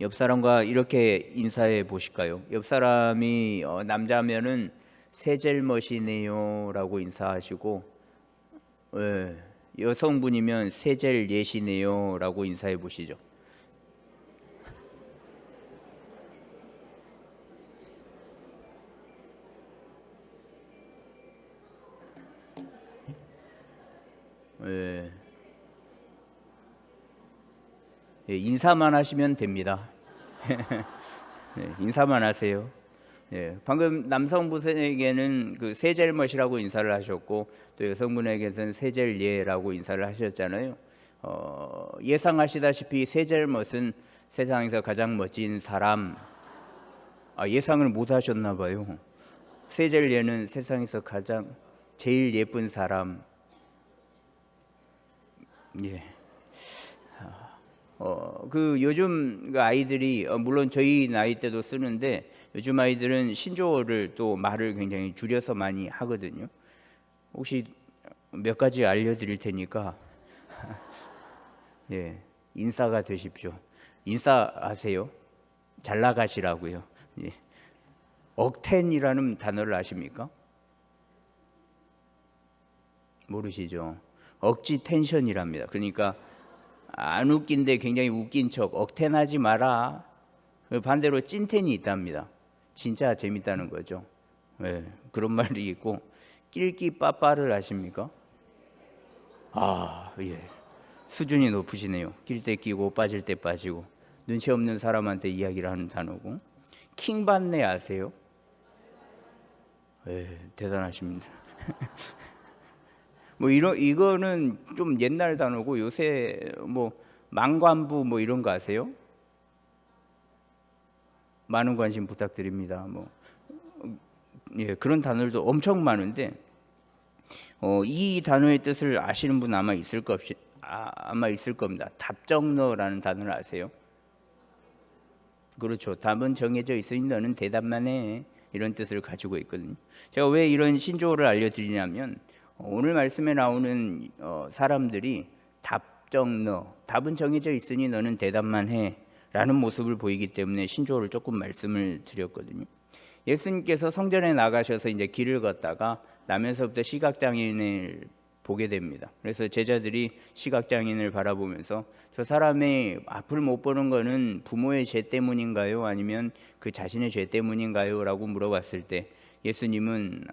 옆 사람과 이렇게 인사해 보실까요? 옆 사람이 남자면은 세젤머시네요라고 인사하시고, 예, 여성분이면 세젤 예시네요라고 인사해 보시죠. 예, 예, 인사만 하시면 됩니다. 네, 인사만 하세요. 예, 방금 남성분에게는 그 세젤머시라고 인사를 하셨고 또 여성분에게는 세젤예라고 인사를 하셨잖아요. 예상하시다시피 세젤머스는 세상에서 가장 멋진 사람. 예상을 못 하셨나 봐요. 세젤예는 세상에서 가장 제일 예쁜 사람. 예. 그 요즘 그 아이들이 물론 저희 나이 때도 쓰는데 요즘 아이들은 신조어를 또 말을 굉장히 줄여서 많이 하거든요. 혹시 몇 가지 알려드릴 테니까 예, 인싸가 되십시오. 인싸하세요. 잘 나가시라고요. 예. 억텐이라는 단어를 아십니까? 모르시죠? 억지 텐션이랍니다. 그러니까 안 웃긴데 굉장히 웃긴 척 억텐하지 마라. 반대로 찐텐이 있답니다. 진짜 재밌다는 거죠. 예, 그런 말이 있고 낄끼 빠빠를 아십니까? 예. 수준이 높으시네요. 낄 때 끼고 빠질 때 빠지고 눈치 없는 사람한테 이야기를 하는 단어고 킹받네 아세요? 예, 대단하십니다. 뭐 이거는 좀 옛날 단어고 요새 뭐 망관부 뭐 이런 거 아세요? 많은 관심 부탁드립니다. 뭐 예, 그런 단어들도 엄청 많은데 이 단어의 뜻을 아시는 분 아마 아마 있을 겁니다. 답정너라는 단어를 아세요? 그렇죠. 답은 정해져 있으니 너는 대답만 해. 이런 뜻을 가지고 있거든요. 제가 왜 이런 신조어를 알려드리냐면 오늘 말씀에 나오는 사람들이 답정너, 답은 정해져 있으니 너는 대답만 해. 라는 모습을 보이기 때문에 신조어를 조금 말씀을 드렸거든요. 예수님께서 성전에 나가셔서 이제 길을 걷다가 나면서부터 시각장애인을 보게 됩니다. 그래서 제자들이 시각장애인을 바라보면서 저 사람이 앞을 못 보는 거는 부모의 죄 때문인가요? 아니면 그 자신의 죄 때문인가요? 라고 물어봤을 때 예수님은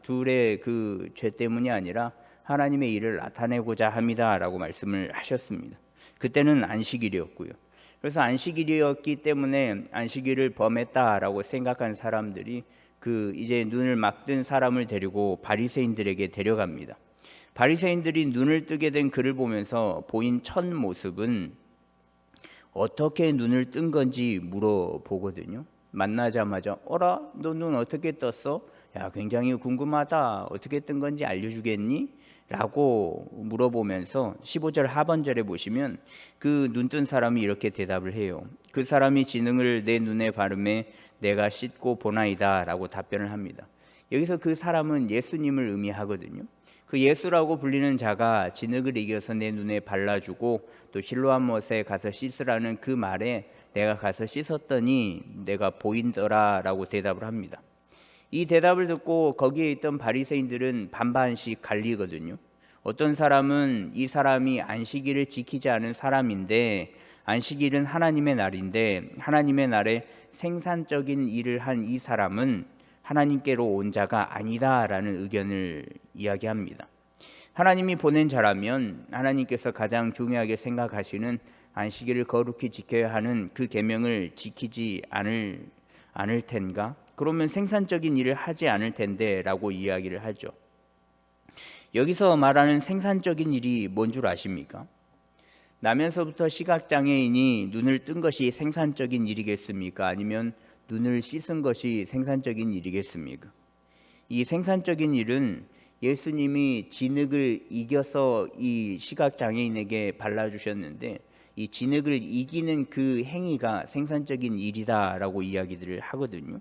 둘의 그 죄 때문이 아니라 하나님의 일을 나타내고자 합니다. 라고 말씀을 하셨습니다. 그때는 안식일이었고요. 그래서 안식일이었기 때문에 안식일을 범했다라고 생각한 사람들이 그 이제 눈을 막 뜬 사람을 데리고 바리새인들에게 데려갑니다. 바리새인들이 눈을 뜨게 된 그를 보면서 보인 첫 모습은 어떻게 눈을 뜬 건지 물어보거든요. 만나자마자 어라 너 눈 어떻게 떴어? 야 굉장히 궁금하다. 어떻게 뜬 건지 알려주겠니? 라고 물어보면서 15절 하반절에 보시면 그 눈 뜬 사람이 이렇게 대답을 해요. 그 사람이 지능을 내 눈에 바르매 내가 씻고 보나이다 라고 답변을 합니다. 여기서 그 사람은 예수님을 의미하거든요. 그 예수라고 불리는 자가 진흙을 이겨서 내 눈에 발라주고 또 실로암 못에 가서 씻으라는 그 말에 내가 가서 씻었더니 내가 보인더라라고 대답을 합니다. 이 대답을 듣고 거기에 있던 바리새인들은 반반씩 갈리거든요. 어떤 사람은 이 사람이 안식일을 지키지 않은 사람인데 안식일은 하나님의 날인데 하나님의 날에 생산적인 일을 한 이 사람은 하나님께로 온 자가 아니다라는 의견을 이야기합니다. 하나님이 보낸 자라면 하나님께서 가장 중요하게 생각하시는 안식일을 거룩히 지켜야 하는 그 계명을 지키지 않을 텐가? 그러면 생산적인 일을 하지 않을 텐데라고 이야기를 하죠. 여기서 말하는 생산적인 일이 뭔 줄 아십니까? 나면서부터 시각장애인이 눈을 뜬 것이 생산적인 일이겠습니까? 아니면 눈을 씻은 것이 생산적인 일이겠습니까? 이 생산적인 일은 예수님이 진흙을 이겨서 이 시각장애인에게 발라주셨는데 이 진흙을 이기는 그 행위가 생산적인 일이다라고 이야기들을 하거든요.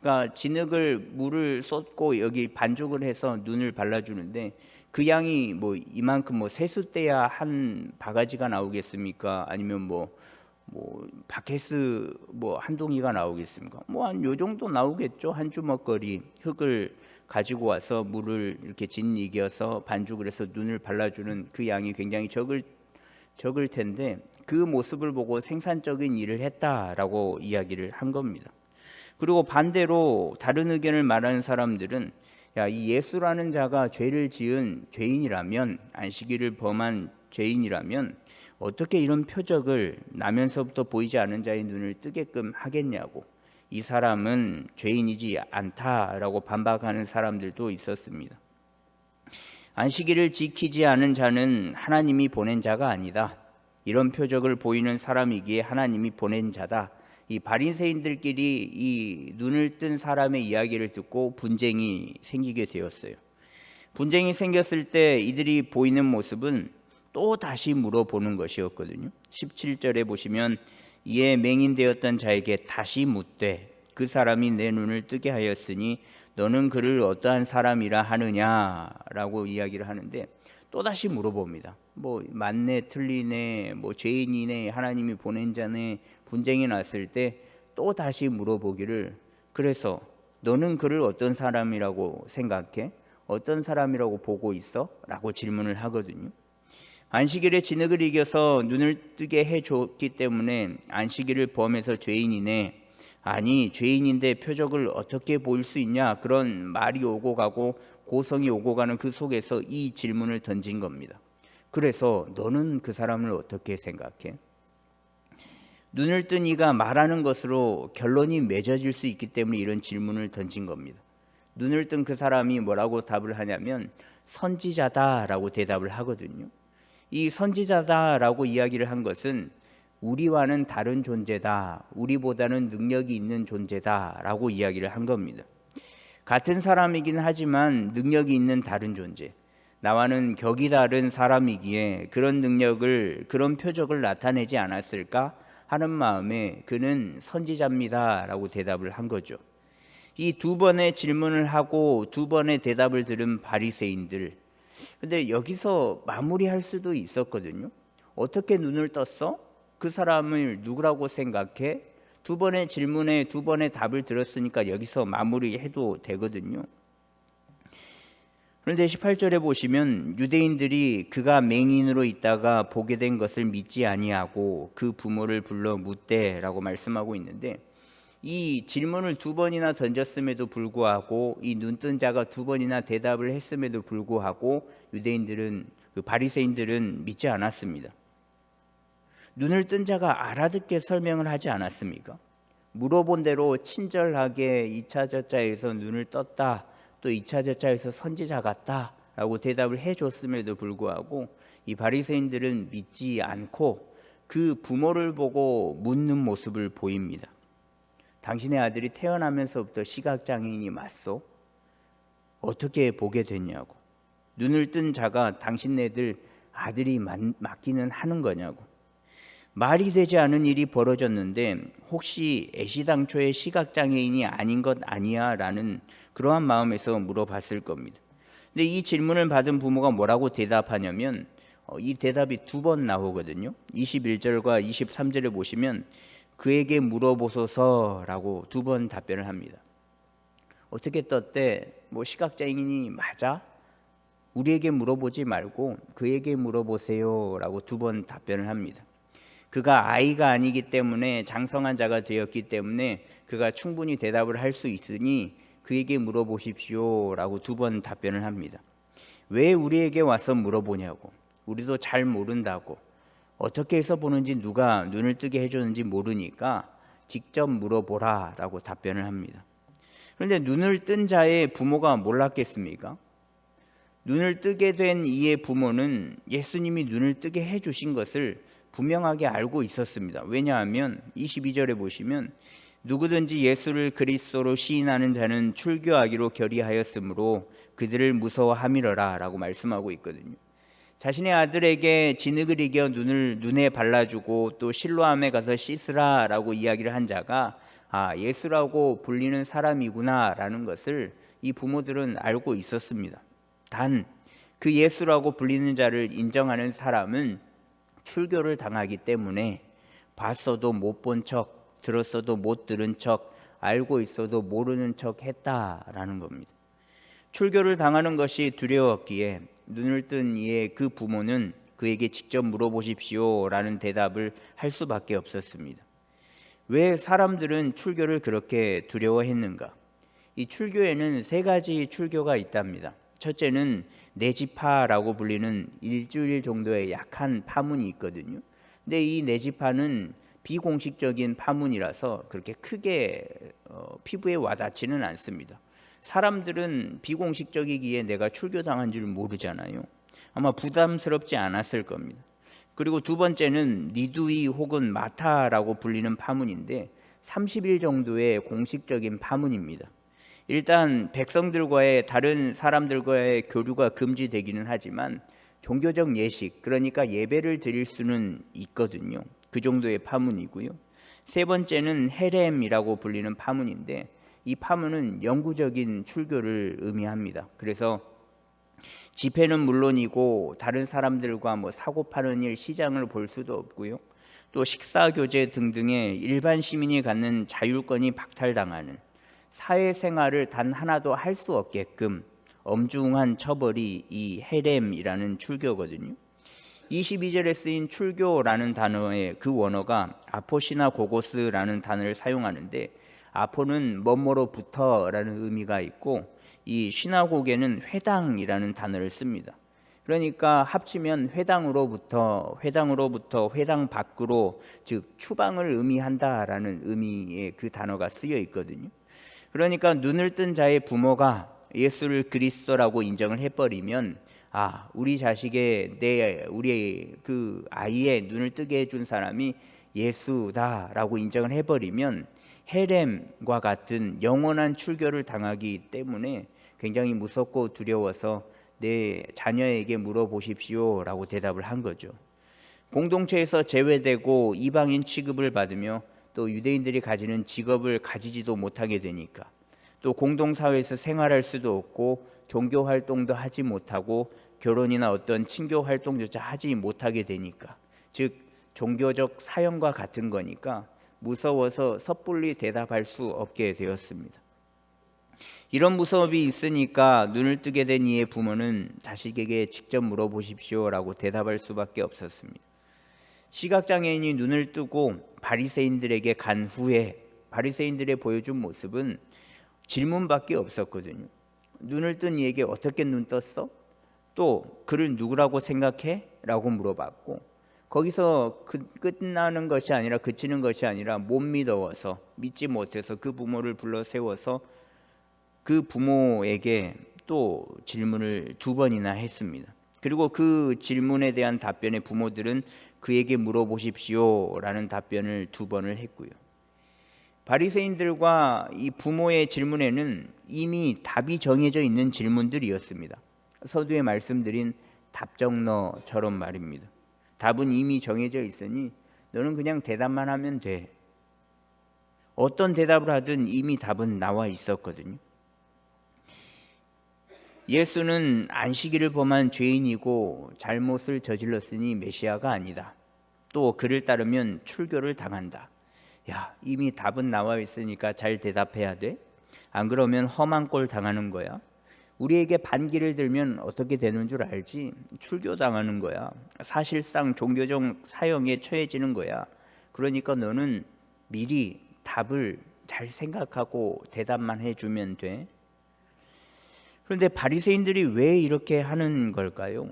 그러니까 진흙을 물을 쏟고 여기 반죽을 해서 눈을 발라주는데 그 양이 뭐 이만큼 뭐 세수 떼야 한 바가지가 나오겠습니까? 아니면 뭐 뭐 바케스 뭐 한 동이가 나오겠습니까? 뭐 한 요 정도 나오겠죠. 한 주먹거리 흙을 가지고 와서 물을 이렇게 짓이겨서 반죽을 해서 눈을 발라주는 그 양이 굉장히 적을 텐데 그 모습을 보고 생산적인 일을 했다라고 이야기를 한 겁니다. 그리고 반대로 다른 의견을 말하는 사람들은 야, 이 예수라는 자가 죄를 지은 죄인이라면 안식일을 범한 죄인이라면 어떻게 이런 표적을 나면서부터 보이지 않은 자의 눈을 뜨게끔 하겠냐고 이 사람은 죄인이지 않다라고 반박하는 사람들도 있었습니다. 안식일을 지키지 않은 자는 하나님이 보낸 자가 아니다. 이런 표적을 보이는 사람이기에 하나님이 보낸 자다. 이 바리새인들끼리 이 눈을 뜬 사람의 이야기를 듣고 분쟁이 생기게 되었어요. 분쟁이 생겼을 때 이들이 보이는 모습은 또 다시 물어보는 것이었거든요. 17절에 보시면 이에 맹인되었던 자에게 다시 묻되 그 사람이 내 눈을 뜨게 하였으니 너는 그를 어떠한 사람이라 하느냐라고 이야기를 하는데 또 다시 물어봅니다. 뭐 맞네 틀리네 뭐 죄인이네 하나님이 보낸 자네 분쟁이 났을 때 또 다시 물어보기를 그래서 너는 그를 어떤 사람이라고 생각해? 어떤 사람이라고 보고 있어? 라고 질문을 하거든요. 안식일에 진흙을 이겨서 눈을 뜨게 해줬기 때문에 안식일을 범해서 죄인이네. 아니 죄인인데 표적을 어떻게 보일 수 있냐 그런 말이 오고 가고 고성이 오고 가는 그 속에서 이 질문을 던진 겁니다. 그래서 너는 그 사람을 어떻게 생각해? 눈을 뜬 이가 말하는 것으로 결론이 맺어질 수 있기 때문에 이런 질문을 던진 겁니다. 눈을 뜬 그 사람이 뭐라고 답을 하냐면 선지자다라고 대답을 하거든요. 이 선지자다라고 이야기를 한 것은 우리와는 다른 존재다. 우리보다는 능력이 있는 존재다라고 이야기를 한 겁니다. 같은 사람이긴 하지만 능력이 있는 다른 존재. 나와는 격이 다른 사람이기에 그런 능력을 그런 표적을 나타내지 않았을까 하는 마음에 그는 선지자입니다라고 대답을 한 거죠. 이 두 번의 질문을 하고 두 번의 대답을 들은 바리새인들. 근데 여기서 마무리할 수도 있었거든요. 어떻게 눈을 떴어? 그 사람을 누구라고 생각해? 두 번의 질문에 두 번의 답을 들었으니까 여기서 마무리해도 되거든요. 그런데 18절에 보시면 유대인들이 그가 맹인으로 있다가 보게 된 것을 믿지 아니하고 그 부모를 불러 묻되라고 말씀하고 있는데 이 질문을 두 번이나 던졌음에도 불구하고 이 눈뜬 자가 두 번이나 대답을 했음에도 불구하고 유대인들은 그 바리새인들은 믿지 않았습니다. 눈을 뜬 자가 알아듣게 설명을 하지 않았습니까? 물어본 대로 친절하게 2차 저자에서 눈을 떴다. 또 2차 저자에서 선지자 같다라고 대답을 해줬음에도 불구하고 이 바리새인들은 믿지 않고 그 부모를 보고 묻는 모습을 보입니다. 당신의 아들이 태어나면서부터 시각장애인이 맞소? 어떻게 보게 됐냐고. 눈을 뜬 자가 당신네들 아들이 맞기는 하는 거냐고. 말이 되지 않은 일이 벌어졌는데 혹시 애시당초에 시각장애인이 아닌 것 아니야? 라는 그러한 마음에서 물어봤을 겁니다. 근데 이 질문을 받은 부모가 뭐라고 대답하냐면 이 대답이 두 번 나오거든요. 21절과 23절에 보시면 그에게 물어보소서라고 두 번 답변을 합니다. 어떻게 떴대? 뭐 시각장애인이 맞아? 우리에게 물어보지 말고 그에게 물어보세요라고 두 번 답변을 합니다. 그가 아이가 아니기 때문에 장성한 자가 되었기 때문에 그가 충분히 대답을 할 수 있으니 그에게 물어보십시오라고 두 번 답변을 합니다. 왜 우리에게 와서 물어보냐고. 우리도 잘 모른다고. 어떻게 해서 보는지 누가 눈을 뜨게 해줬는지 모르니까 직접 물어보라라고 답변을 합니다. 그런데 눈을 뜬 자의 부모가 몰랐겠습니까? 눈을 뜨게 된 이의 부모는 예수님이 눈을 뜨게 해주신 것을 분명하게 알고 있었습니다. 왜냐하면 22절에 보시면 누구든지 예수를 그리스도로 시인하는 자는 출교하기로 결의하였으므로 그들을 무서워함이러라 라고 말씀하고 있거든요. 자신의 아들에게 진흙을 이겨 눈에 발라주고 또 실로암에 가서 씻으라 라고 이야기를 한 자가 예수라고 불리는 사람이구나 라는 것을 이 부모들은 알고 있었습니다. 단 그 예수라고 불리는 자를 인정하는 사람은 출교를 당하기 때문에 봤어도 못 본 척, 들었어도 못 들은 척, 알고 있어도 모르는 척 했다라는 겁니다. 출교를 당하는 것이 두려웠기에 눈을 뜬 이의 그 부모는 그에게 직접 물어보십시오라는 대답을 할 수밖에 없었습니다. 왜 사람들은 출교를 그렇게 두려워했는가? 이 출교에는 세 가지 출교가 있답니다. 첫째는 내지파라고 불리는 일주일 정도의 약한 파문이 있거든요. 근데 이 내지파는 비공식적인 파문이라서 그렇게 크게 피부에 와닿지는 않습니다. 사람들은 비공식적이기에 내가 출교당한 줄 모르잖아요. 아마 부담스럽지 않았을 겁니다. 그리고 두 번째는 니두이 혹은 마타라고 불리는 파문인데 30일 정도의 공식적인 파문입니다. 일단 백성들과의 다른 사람들과의 교류가 금지되기는 하지만 종교적 예식, 그러니까 예배를 드릴 수는 있거든요. 그 정도의 파문이고요. 세 번째는 헤렘이라고 불리는 파문인데 이 파문은 영구적인 출교를 의미합니다. 그래서 집회는 물론이고 다른 사람들과 사고 파는 일, 시장을 볼 수도 없고요. 또 식사 교제 등등의 일반 시민이 갖는 자율권이 박탈당하는 사회생활을 단 하나도 할 수 없게끔 엄중한 처벌이 이 헤렘이라는 출교거든요. 22절에 쓰인 출교라는 단어의 그 원어가 아포시나 고고스라는 단어를 사용하는데 아포는 뭐뭐로부터라는 의미가 있고 이 시나고게는 회당이라는 단어를 씁니다. 그러니까 합치면 회당으로부터 회당 밖으로, 즉 추방을 의미한다라는 의미의 그 단어가 쓰여 있거든요. 그러니까 눈을 뜬 자의 부모가 예수를 그리스도라고 인정을 해버리면 우리 자식의 우리 그 아이의 눈을 뜨게 해준 사람이 예수다라고 인정을 해버리면 헤렘과 같은 영원한 출교를 당하기 때문에 굉장히 무섭고 두려워서 내 자녀에게 물어보십시오라고 대답을 한 거죠. 공동체에서 제외되고 이방인 취급을 받으며 또 유대인들이 가지는 직업을 가지지도 못하게 되니까, 또 공동사회에서 생활할 수도 없고 종교 활동도 하지 못하고 결혼이나 어떤 친교 활동조차 하지 못하게 되니까, 즉 종교적 사형과 같은 거니까 무서워서 섣불리 대답할 수 없게 되었습니다. 이런 무서움이 있으니까 눈을 뜨게 된 이의 부모는 자식에게 직접 물어보십시오라고 대답할 수밖에 없었습니다. 시각장애인이 눈을 뜨고 바리새인들에게 간 후에 바리새인들의 보여준 모습은 질문밖에 없었거든요. 눈을 뜬 이에게 어떻게 눈 떴어? 또 그를 누구라고 생각해? 라고 물어봤고, 거기서 끝나는 것이 아니라 그치는 것이 아니라 못 믿어서 믿지 못해서 그 부모를 불러 세워서 그 부모에게 또 질문을 2번이나 했습니다. 그리고 그 질문에 대한 답변에 부모들은 그에게 물어보십시오라는 답변을 2번을 했고요. 바리새인들과 이 부모의 질문에는 이미 답이 정해져 있는 질문들이었습니다. 서두에 말씀드린 답정너처럼 말입니다. 답은 이미 정해져 있으니 너는 그냥 대답만 하면 돼. 어떤 대답을 하든 이미 답은 나와 있었거든요. 예수는 안식일을 범한 죄인이고 잘못을 저질렀으니 메시아가 아니다. 또 그를 따르면 출교를 당한다. 이미 답은 나와 있으니까 잘 대답해야 돼. 안 그러면 험한 꼴 당하는 거야. 우리에게 반기를 들면 어떻게 되는 줄 알지? 출교 당하는 거야. 사실상 종교적 사형에 처해지는 거야. 그러니까 너는 미리 답을 잘 생각하고 대답만 해주면 돼. 그런데 바리새인들이 왜 이렇게 하는 걸까요?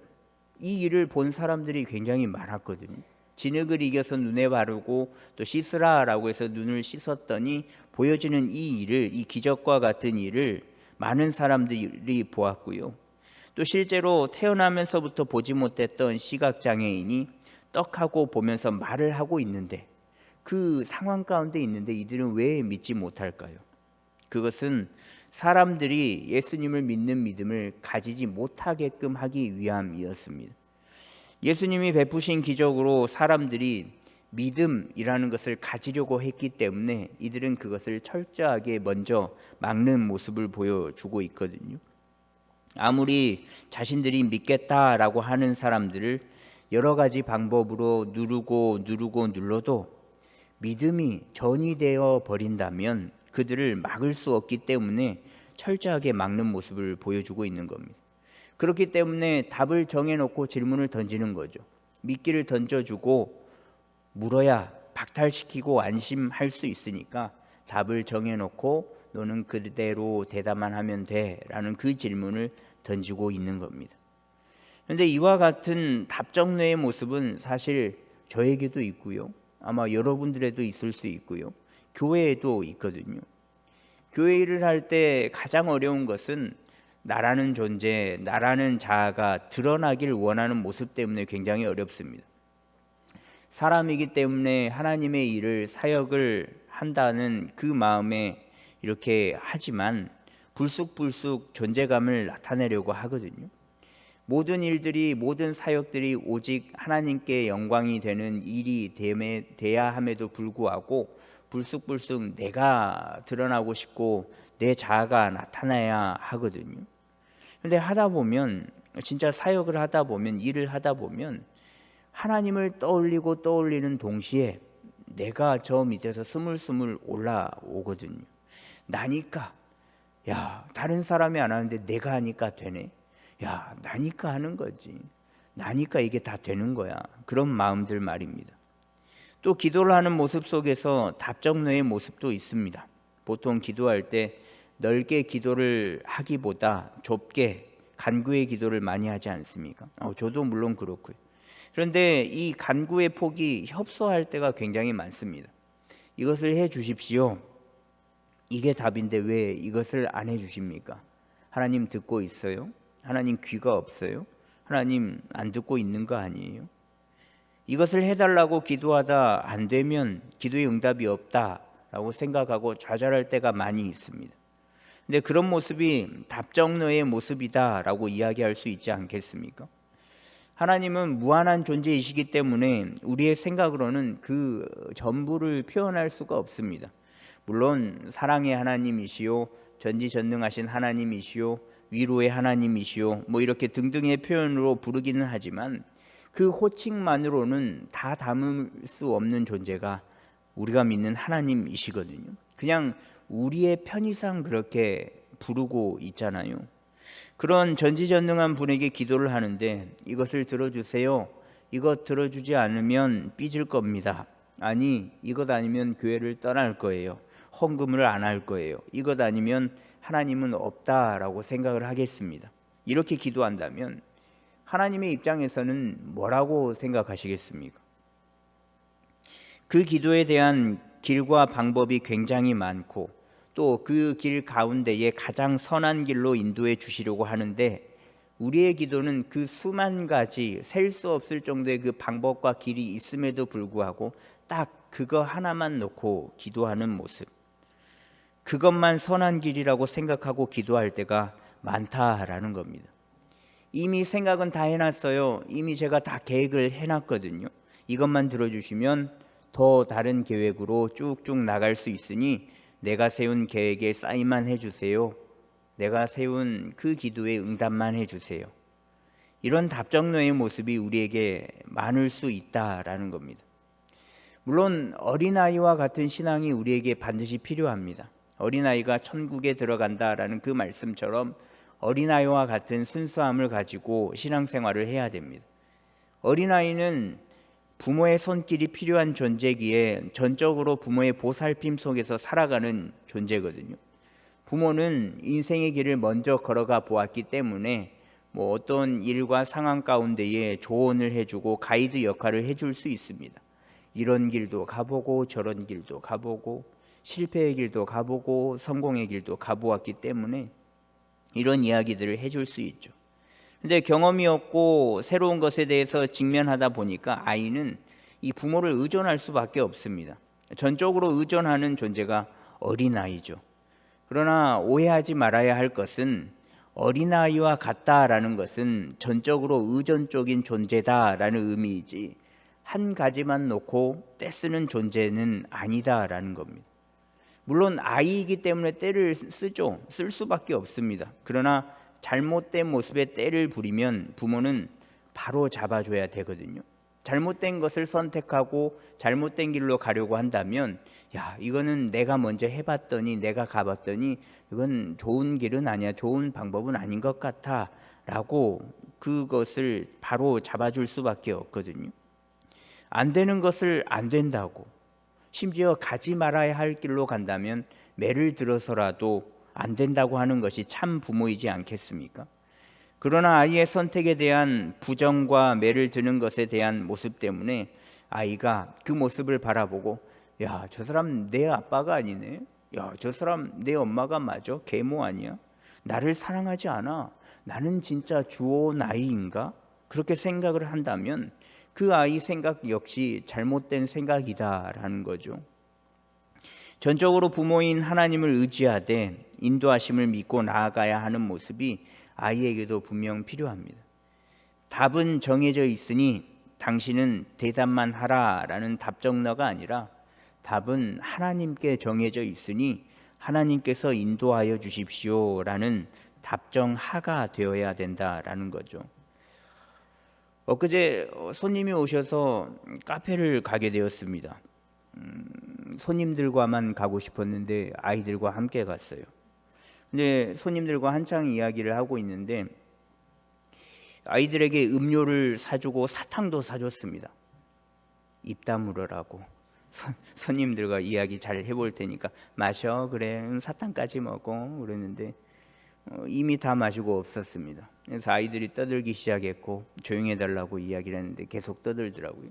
이 일을 본 사람들이 굉장히 많았거든요. 진흙을 이겨서 눈에 바르고 또 씻으라라고 해서 눈을 씻었더니 보여지는 이 일을, 이 기적과 같은 일을 많은 사람들이 보았고요. 또 실제로 태어나면서부터 보지 못했던 시각장애인이 떡하고 보면서 말을 하고 있는데, 그 상황 가운데 있는데 이들은 왜 믿지 못할까요? 그것은 사람들이 예수님을 믿는 믿음을 가지지 못하게끔 하기 위함이었습니다. 예수님이 베푸신 기적으로 사람들이 믿음이라는 것을 가지려고 했기 때문에 이들은 그것을 철저하게 먼저 막는 모습을 보여주고 있거든요. 아무리 자신들이 믿겠다라고 하는 사람들을 여러 가지 방법으로 누르고 눌러도 믿음이 전이 되어 버린다면 그들을 막을 수 없기 때문에 철저하게 막는 모습을 보여주고 있는 겁니다. 그렇기 때문에 답을 정해놓고 질문을 던지는 거죠. 미끼를 던져주고 물어야 박탈시키고 안심할 수 있으니까 답을 정해놓고 너는 그대로 대답만 하면 돼 라는 그 질문을 던지고 있는 겁니다. 그런데 이와 같은 답정너의 모습은 사실 저에게도 있고요, 아마 여러분들에도 있을 수 있고요, 교회에도 있거든요. 교회 일을 할 때 가장 어려운 것은 나라는 존재, 나라는 자아가 드러나길 원하는 모습 때문에 굉장히 어렵습니다. 사람이기 때문에 하나님의 일을, 사역을 한다는 그 마음에 이렇게 하지만 불쑥불쑥 존재감을 나타내려고 하거든요. 모든 일들이, 모든 사역들이 오직 하나님께 영광이 되는 일이 돼야 함에도 불구하고 불쑥불쑥 내가 드러나고 싶고 내 자아가 나타나야 하거든요. 근데 하다 보면, 진짜 사역을 하다 보면, 일을 하다 보면 하나님을 떠올리는 동시에 내가 저 밑에서 스물스물 올라오거든요. 나니까, 야, 다른 사람이 안 하는데 내가 하니까 되네. 야, 나니까 하는 거지. 나니까 이게 다 되는 거야. 그런 마음들 말입니다. 또 기도를 하는 모습 속에서 답정너의 모습도 있습니다. 보통 기도할 때 넓게 기도를 하기보다 좁게 간구의 기도를 많이 하지 않습니까? 저도 물론 그렇고요. 그런데 이 간구의 폭이 협소할 때가 굉장히 많습니다. 이것을 해 주십시오. 이게 답인데 왜 이것을 안 해주십니까? 하나님 듣고 있어요? 하나님 귀가 없어요? 하나님 안 듣고 있는 거 아니에요? 이것을 해달라고 기도하다 안 되면 기도의 응답이 없다라고 생각하고 좌절할 때가 많이 있습니다. 근데 그런 모습이 답정너의 모습이다라고 이야기할 수 있지 않겠습니까? 하나님은 무한한 존재이시기 때문에 우리의 생각으로는 그 전부를 표현할 수가 없습니다. 물론 사랑의 하나님이시요, 전지전능하신 하나님이시요, 위로의 하나님이시요, 이렇게 등등의 표현으로 부르기는 하지만 그 호칭만으로는 다 담을 수 없는 존재가 우리가 믿는 하나님이시거든요. 그냥 우리의 편의상 그렇게 부르고 있잖아요. 그런 전지전능한 분에게 기도를 하는데 이것을 들어주세요. 이것 들어주지 않으면 삐질 겁니다. 아니, 이것 아니면 교회를 떠날 거예요. 헌금을 안 할 거예요. 이것 아니면 하나님은 없다라고 생각을 하겠습니다. 이렇게 기도한다면 하나님의 입장에서는 뭐라고 생각하시겠습니까? 그 기도에 대한 길과 방법이 굉장히 많고 또 그 길 가운데에 가장 선한 길로 인도해 주시려고 하는데 우리의 기도는 그 수만 가지 셀 수 없을 정도의 그 방법과 길이 있음에도 불구하고 딱 그거 하나만 놓고 기도하는 모습, 그것만 선한 길이라고 생각하고 기도할 때가 많다라는 겁니다. 이미 생각은 다 해놨어요. 이미 제가 다 계획을 해놨거든요. 이것만 들어주시면 더 다른 계획으로 쭉쭉 나갈 수 있으니 내가 세운 계획에 사인만 해주세요. 내가 세운 그 기도에 응답만 해주세요. 이런 답정너의 모습이 우리에게 많을 수 있다라는 겁니다. 물론 어린아이와 같은 신앙이 우리에게 반드시 필요합니다. 어린아이가 천국에 들어간다라는 그 말씀처럼 어린아이와 같은 순수함을 가지고 신앙생활을 해야 됩니다. 어린아이는 부모의 손길이 필요한 존재기에 전적으로 부모의 보살핌 속에서 살아가는 존재거든요. 부모는 인생의 길을 먼저 걸어가 보았기 때문에 어떤 일과 상황 가운데에 조언을 해주고 가이드 역할을 해줄 수 있습니다. 이런 길도 가보고 저런 길도 가보고 실패의 길도 가보고 성공의 길도 가보았기 때문에 이런 이야기들을 해줄 수 있죠. 근데 경험이 없고 새로운 것에 대해서 직면하다 보니까 아이는 이 부모를 의존할 수밖에 없습니다. 전적으로 의존하는 존재가 어린아이죠. 그러나 오해하지 말아야 할 것은 어린아이와 같다라는 것은 전적으로 의존적인 존재다라는 의미이지 한 가지만 놓고 떼쓰는 존재는 아니다라는 겁니다. 물론 아이이기 때문에 떼를 쓰죠. 쓸 수밖에 없습니다. 그러나 잘못된 모습에 떼를 부리면 부모는 바로 잡아줘야 되거든요. 잘못된 것을 선택하고 잘못된 길로 가려고 한다면 야, 이거는 내가 먼저 해봤더니 내가 가봤더니 이건 좋은 길은 아니야, 좋은 방법은 아닌 것 같아 라고 그것을 바로 잡아줄 수밖에 없거든요. 안 되는 것을 안 된다고, 심지어 가지 말아야 할 길로 간다면 매를 들어서라도 안 된다고 하는 것이 참 부모이지 않겠습니까? 그러나 아이의 선택에 대한 부정과 매를 드는 것에 대한 모습 때문에 아이가 그 모습을 바라보고 야, 저 사람 내 아빠가 아니네, 야, 저 사람 내 엄마가 맞아, 계모 아니야, 나를 사랑하지 않아, 나는 진짜 주온 아이인가, 그렇게 생각을 한다면 그 아이 생각 역시 잘못된 생각이다라는 거죠. 전적으로 부모인 하나님을 의지하되 인도하심을 믿고 나아가야 하는 모습이 아이에게도 분명 필요합니다. 답은 정해져 있으니 당신은 대답만 하라라는 답정너가 아니라 답은 하나님께 정해져 있으니 하나님께서 인도하여 주십시오라는 답정하가 되어야 된다라는 거죠. 엊그제 손님이 오셔서 카페를 가게 되었습니다. 손님들과만 가고 싶었는데 아이들과 함께 갔어요. 근데 손님들과 한창 이야기를 하고 있는데 아이들에게 음료를 사주고 사탕도 사줬습니다. 입 다물으라고. 손님들과 이야기 잘 해볼 테니까 마셔, 그래, 사탕까지 먹어 그랬는데 이미 다 마시고 없었습니다. 그래서 아이들이 떠들기 시작했고 조용히 해달라고 이야기를 했는데 계속 떠들더라고요.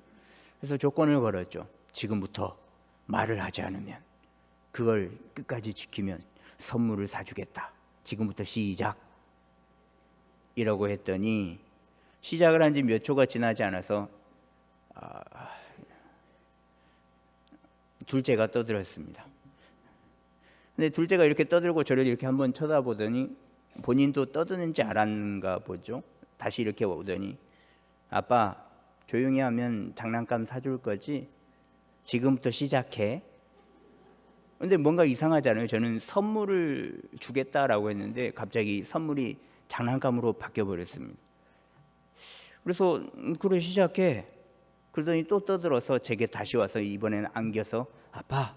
그래서 조건을 걸었죠. 지금부터 말을 하지 않으면, 그걸 끝까지 지키면 선물을 사주겠다. 지금부터 시작. 이라고 했더니 시작을 한 지 몇 초가 지나지 않아서 둘째가 떠들었습니다. 근데 둘째가 이렇게 떠들고 저를 이렇게 한번 쳐다보더니 본인도 떠드는지 알았는가 보죠. 다시 이렇게 오더니 아빠, 조용히 하면 장난감 사줄 거지? 지금부터 시작해. 근데 뭔가 이상하잖아요. 저는 선물을 주겠다라고 했는데 갑자기 선물이 장난감으로 바뀌어 버렸습니다. 그래서 그래 시작해. 그러더니 또 떠들어서 제게 다시 와서 이번에는 안겨서 아빠,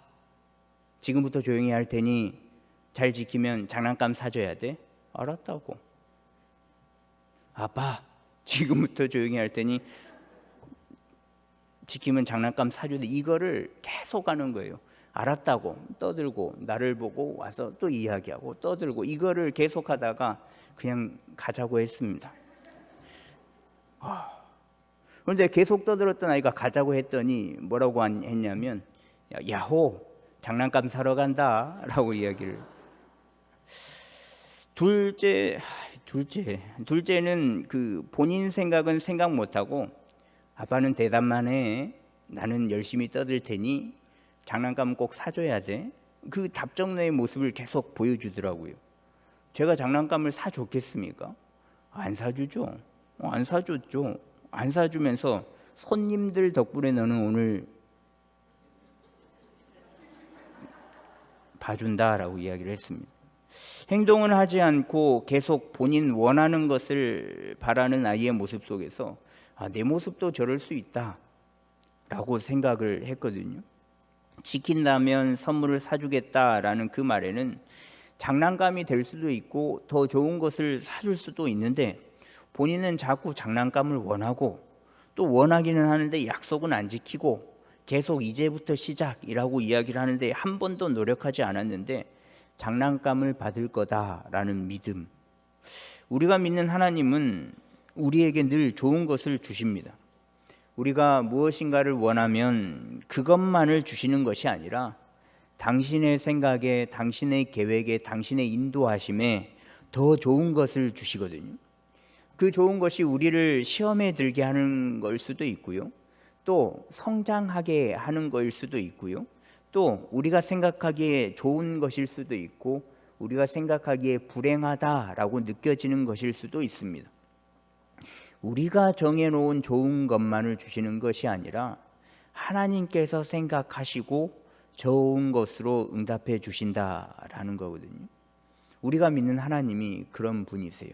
지금부터 조용히 할 테니 잘 지키면 장난감 사줘야 돼. 알았다고. 아빠, 지금부터 조용히 할 테니 지키면 장난감 사줘야 돼. 이거를 계속 하는 거예요. 알았다고 떠들고 나를 보고 와서 또 이야기하고 떠들고, 이거를 계속하다가 그냥 가자고 했습니다. 그런데 계속 떠들었던 아이가 가자고 했더니 뭐라고 했냐면 야호, 장난감 사러 간다 라고 이야기를. 둘째는 그 본인 생각은 생각 못하고 아빠는 대답만 해, 나는 열심히 떠들 테니 장난감 꼭 사줘야 돼. 그 답정너의 모습을 계속 보여주더라고요. 제가 장난감을 사줬겠습니까? 안 사주죠. 안 사줬죠. 안 사주면서 손님들 덕분에 너는 오늘 봐준다라고 이야기를 했습니다. 행동을 하지 않고 계속 본인 원하는 것을 바라는 아이의 모습 속에서 내 모습도 저럴 수 있다라고 생각을 했거든요. 지킨다면 선물을 사주겠다라는 그 말에는 장난감이 될 수도 있고 더 좋은 것을 사줄 수도 있는데 본인은 자꾸 장난감을 원하고 또 원하기는 하는데 약속은 안 지키고 계속 이제부터 시작이라고 이야기를 하는데 한 번도 노력하지 않았는데 장난감을 받을 거다라는 믿음. 우리가 믿는 하나님은 우리에게 늘 좋은 것을 주십니다. 우리가 무엇인가를 원하면 그것만을 주시는 것이 아니라 당신의 생각에, 당신의 계획에, 당신의 인도하심에 더 좋은 것을 주시거든요. 그 좋은 것이 우리를 시험에 들게 하는 걸 수도 있고요. 또 성장하게 하는 것일 수도 있고요. 또 우리가 생각하기에 좋은 것일 수도 있고 우리가 생각하기에 불행하다라고 느껴지는 것일 수도 있습니다. 우리가 정해놓은 좋은 것만을 주시는 것이 아니라 하나님께서 생각하시고 좋은 것으로 응답해 주신다라는 거거든요. 우리가 믿는 하나님이 그런 분이세요.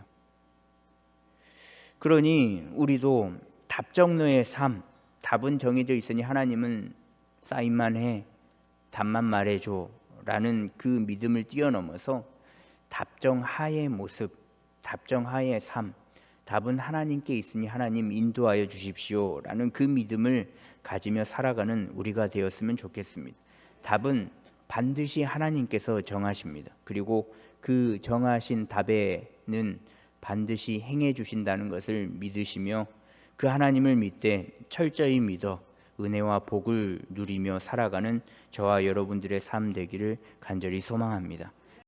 그러니 우리도 답정너의 삶, 답은 정해져 있으니 하나님은 사인만 해, 답만 말해줘 라는 그 믿음을 뛰어넘어서 답정하의 모습, 답정하의 삶, 답은 하나님께 있으니 하나님 인도하여 주십시오 라는 그 믿음을 가지며 살아가는 우리가 되었으면 좋겠습니다. 답은 반드시 하나님께서 정하십니다. 그리고 그 정하신 답에는 반드시 행해 주신다는 것을 믿으시며 그 하나님을 믿되 철저히 믿어 은혜와 복을 누리며 살아가는 저와 여러분들의 삶 되기를 간절히 소망합니다.